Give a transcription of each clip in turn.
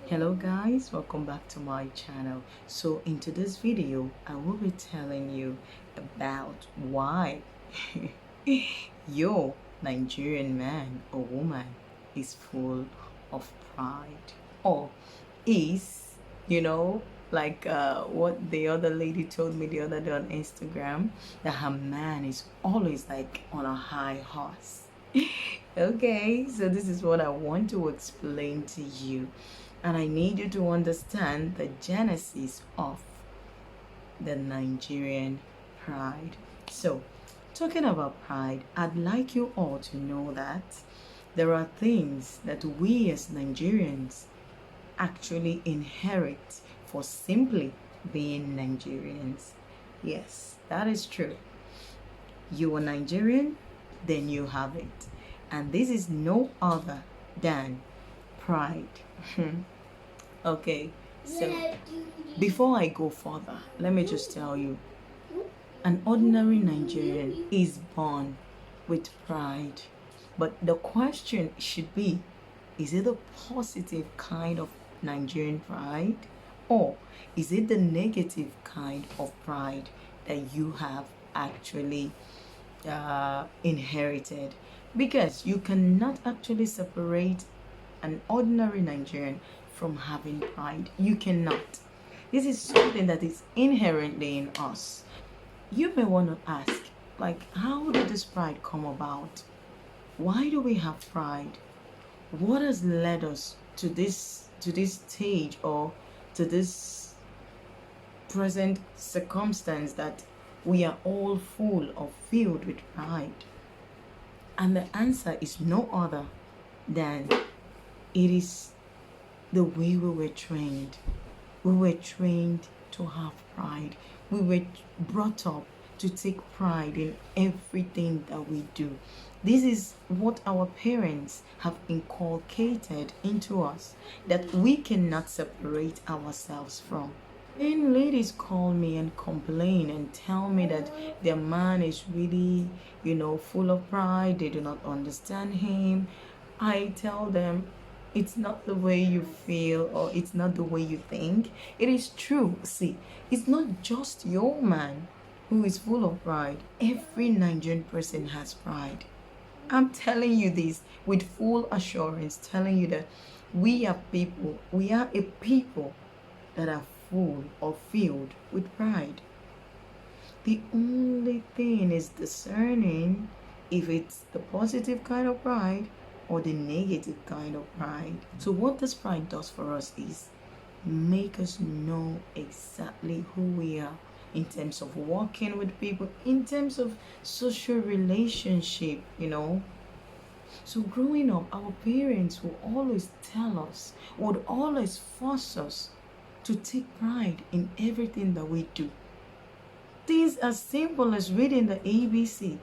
Hello guys, welcome back to my channel. So in today's video I will be telling you about why your Nigerian man or woman is full of pride, or is, like what the other lady told me the other day on Instagram, that her man is always like on a high horse. Okay, so this is what I want to explain to you, and I need you to understand the genesis of the Nigerian pride. So, talking about pride, I'd like you all to know that there are things that we as Nigerians actually inherit for simply being Nigerians. Yes, that is true. You are Nigerian, then you have it. And this is no other than pride. Okay, so before I go further, let me just tell you, an ordinary Nigerian is born with pride. But the question should be, is it a positive kind of Nigerian pride, or is it the negative kind of pride that you have actually inherited? Because you cannot actually separate an ordinary Nigerian from having pride. You cannot. This is something that is inherently in us. You may want to ask, like, how did this pride come about? Why do we have pride? What has led us to this stage, or to this present circumstance that we are all full or filled with pride? And the answer is no other than it is the way we were trained. We were trained to have pride. We were brought up to take pride in everything that we do. This is what our parents have inculcated into us, that we cannot separate ourselves from. When ladies call me and complain and tell me that their man is really, full of pride, they do not understand him, I tell them, it's not the way you feel, or it's not the way you think. It is true. See, it's not just your man who is full of pride. Every Nigerian person has pride. I'm telling you this with full assurance, telling you that we are a people that are full or filled with pride. The only thing is discerning if it's the positive kind of pride or the negative kind of pride. So what this pride does for us is make us know exactly who we are in terms of working with people, in terms of social relationship. So growing up, our parents would always tell us, would always force us to take pride in everything that we do. Things as simple as reading the ABC.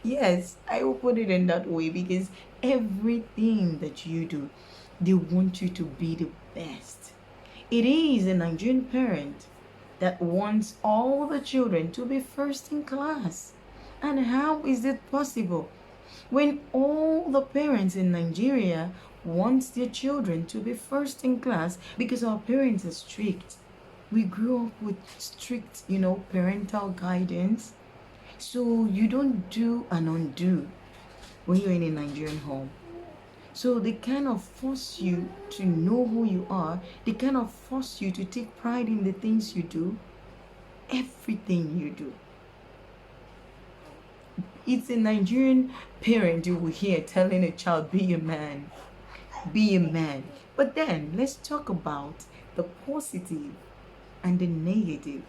Yes, I will put it in that way, because everything that you do, they want you to be the best. It is a Nigerian parent that wants all the children to be first in class. And how is it possible when all the parents in Nigeria want their children to be first in class? Because our parents are strict. We grew up with strict, parental guidance. So you don't do and undo when you're in a Nigerian home. So they kind of force you to know who you are. They kind of force you to take pride in the things you do, everything you do. It's a Nigerian parent you will hear telling a child, be a man, be a man. But then let's talk about the positive and the negative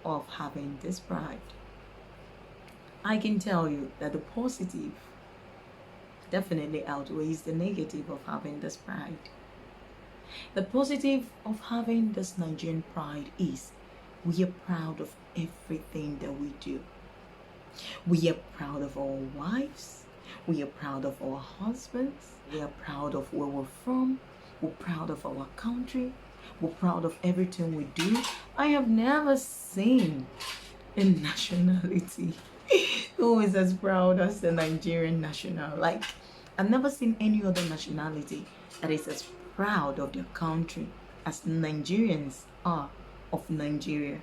of having this pride. I can tell you that the positive definitely outweighs the negative of having this pride. The positive of having this Nigerian pride is we are proud of everything that we do. We are proud of our wives. We are proud of our husbands. We are proud of where we're from. We're proud of our country. We're proud of everything we do. I have never seen a nationality who is as proud as the Nigerian national. Like, I've never seen any other nationality that is as proud of their country as Nigerians are of Nigeria.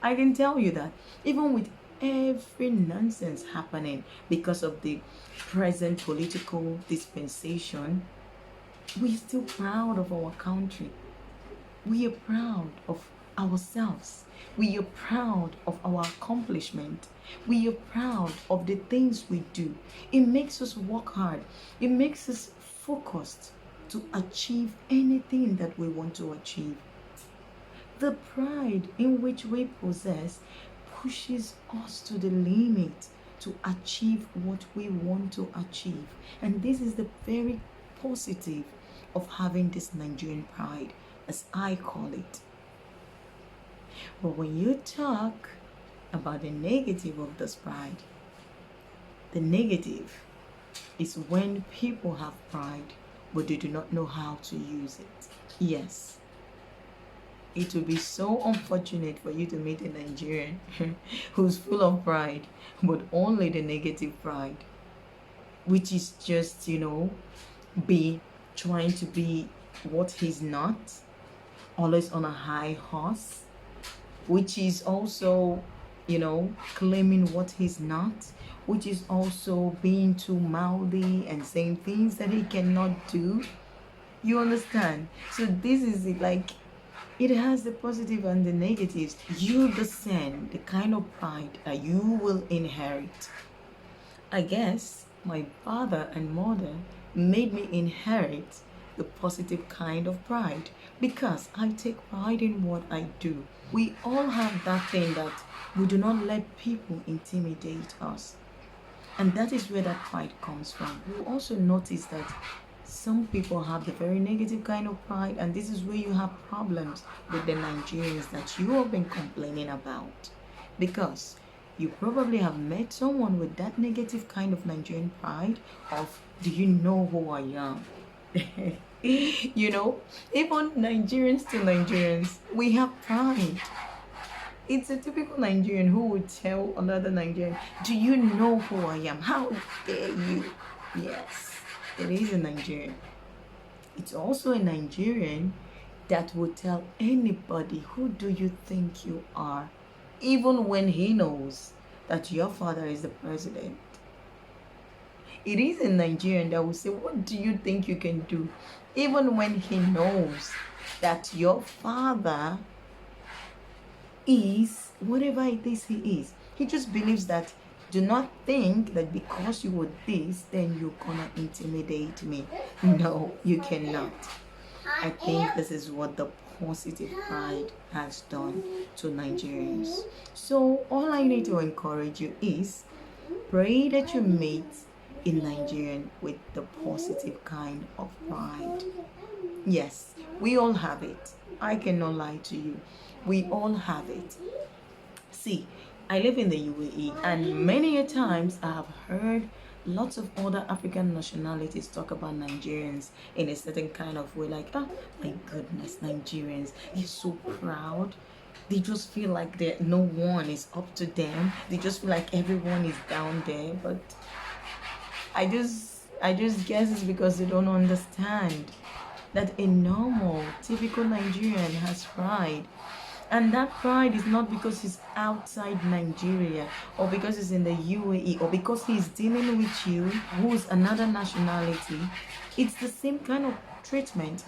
I can tell you that even with every nonsense happening because of the present political dispensation, we're still proud of our country. We are proud of ourselves. We are proud of our accomplishment. We are proud of the things we do. It makes us work hard. It makes us focused to achieve anything that we want to achieve. The pride in which we possess pushes us to the limit to achieve what we want to achieve. And this is the very positive of having this Nigerian pride, as I call it. But when you talk about the negative of this pride, the negative is when people have pride but they do not know how to use it. Yes, it will be so unfortunate for you to meet a Nigerian who's full of pride, but only the negative pride, which is just, be trying to be what he's not, always on a high horse, which is also, claiming what he's not, which is also being too mouthy and saying things that he cannot do. You understand? So this is it, like, it has the positive and the negatives. You discern the kind of pride that you will inherit. I guess my father and mother made me inherit the positive kind of pride because I take pride in what I do. We all have that thing that we do not let people intimidate us. And that is where that pride comes from. You also notice that some people have the very negative kind of pride, and this is where you have problems with the Nigerians that you have been complaining about. Because you probably have met someone with that negative kind of Nigerian pride of, do you know who I am? Even Nigerians to Nigerians, we have pride. It's a typical Nigerian who would tell another Nigerian, do you know who I am? How dare you? Yes, it is a Nigerian. It's also a Nigerian that would tell anybody, who do you think you are? Even when he knows that your father is the president. It is a Nigerian that will say, what do you think you can do? Even when he knows that your father is whatever it is he is. He just believes that, do not think that because you were this, then you're gonna intimidate me. No, you cannot. I think this is what the positive pride has done to Nigerians. So all I need to encourage you is pray that you meet a Nigerian with the positive kind of pride. Yes, we all have it. I cannot lie to you. We all have it. See, I live in the UAE, and many a times I have heard lots of other African nationalities talk about Nigerians in a certain kind of way, like, oh my goodness, Nigerians, they're so proud. They just feel like no one is up to them. They just feel like everyone is down there. But I just guess it's because they don't understand that a normal, typical Nigerian has pride. And that pride is not because he's outside Nigeria, or because he's in the UAE, or because he's dealing with you, who's another nationality. It's the same kind of treatment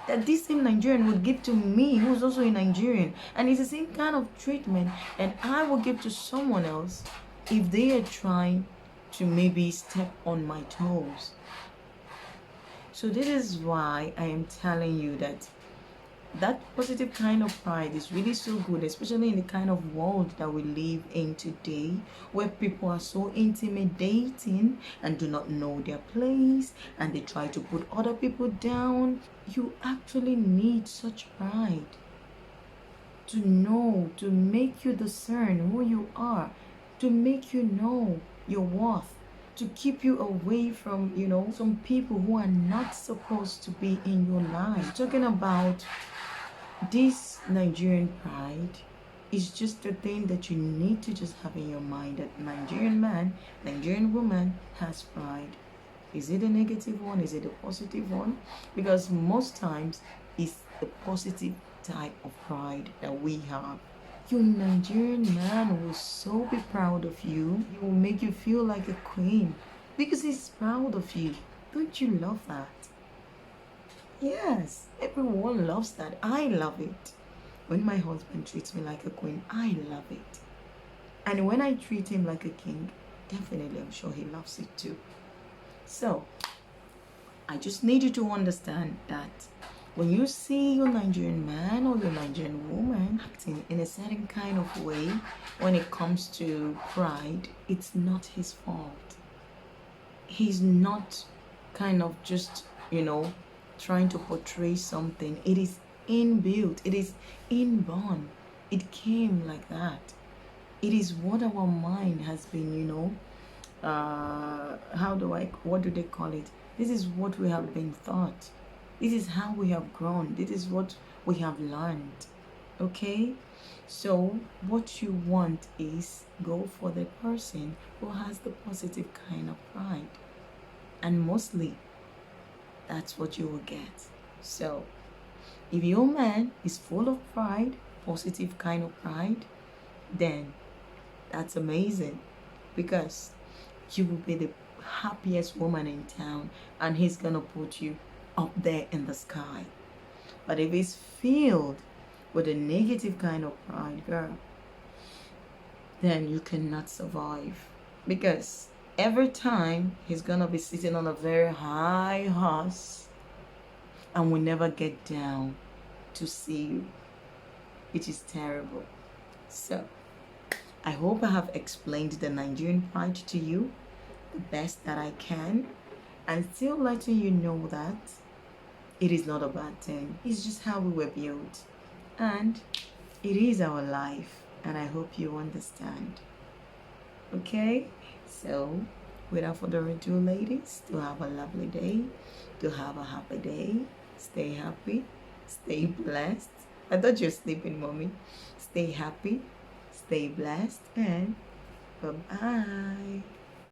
that this same Nigerian would give to me, who's also a Nigerian. And it's the same kind of treatment that I will give to someone else if they are trying to maybe step on my toes. So this is why I am telling you that positive kind of pride is really so good, especially in the kind of world that we live in today, where people are so intimidating and do not know their place, and they try to put other people down. You actually need such pride to know, to make you discern who you are, to make you know your worth, to keep you away from, some people who are not supposed to be in your life. Talking about this Nigerian pride is just a thing that you need to just have in your mind, that Nigerian man, Nigerian woman has pride. Is it a negative one? Is it a positive one? Because most times it's the positive type of pride that we have. Your Nigerian man will so be proud of you. He will make you feel like a queen because he's proud of you. Don't you love that? Yes, everyone loves that. I love it. When my husband treats me like a queen, I love it. And when I treat him like a king, definitely I'm sure he loves it too. So, I just need you to understand that when you see your Nigerian man or your Nigerian woman acting in a certain kind of way when it comes to pride, it's not his fault. He's not kind of just, trying to portray something. It is inbuilt, it is inborn. It came like that. It is what our mind has been, what do they call it? This is what we have been taught. This is how we have grown. This is what we have learned. Okay? So, what you want is go for the person who has the positive kind of pride. And mostly, that's what you will get. So, if your man is full of pride, positive kind of pride, then that's amazing, because you will be the happiest woman in town and he's gonna put you up there in the sky. But if he's filled with a negative kind of pride, girl, then you cannot survive, because every time he's gonna be sitting on a very high horse and will never get down to see you, which is terrible. So I hope I have explained the Nigerian pride to you the best that I can, and still letting you know that it is not a bad thing. It's just how we were built, and it is our life, and I hope you understand. Okay, so without further ado, ladies, to have a lovely day, to have a happy day, stay happy, stay blessed. I thought you were sleeping, mommy. Stay happy, stay blessed, and bye-bye.